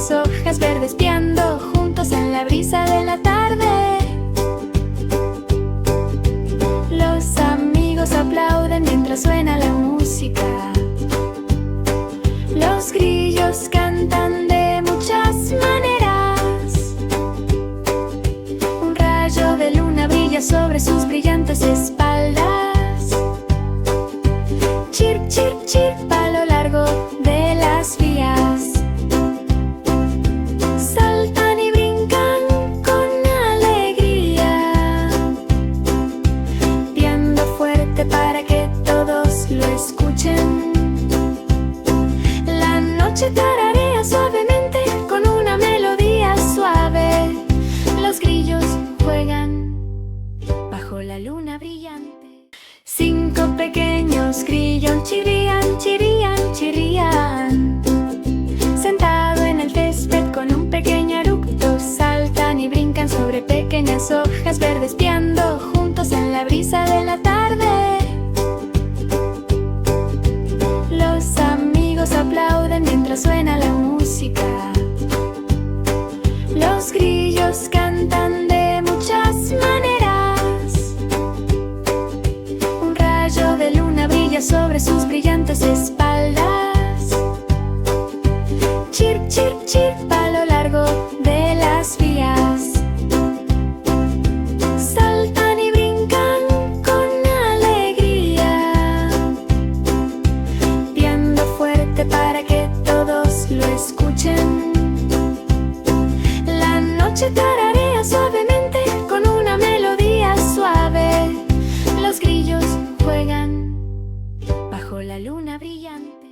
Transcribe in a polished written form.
pequeñas hojas verdes piando juntos en la brisa de la tarde. Los amigos aplauden mientras suena la música. Los grillos cantan de muchas maneras. Un rayo de luna brilla sobre sus brillantes espaldas. Chirp, chirp, chirp a lo largo de las vías. Saltan y brincan con alegría, piando fuerte para que todos lo escuchen. La noche tararea suavemente con una melodía suave. Los grillos juegan bajo la luna brillante. 5 pequeños grillos chirrían, chirrían, chirrían. Sentado en el césped con un pequeño eructo, saltan y brincan sobre pequeñas hojas verdes piando juntos en la brisa de la tarde. Los amigos aplauden mientras suena la música. Los grillos cantan de muchas maneras. Un rayo de luna brilla sobre sus brillantes espaldas. Chirp, chirp, chirp a lo largo de las vías. Saltan y brincan con alegría, piando fuerte para que todos lo escuchen. La noche tararea suavemente con una melodía suave. Los grillos juegan bajo la luna brillante.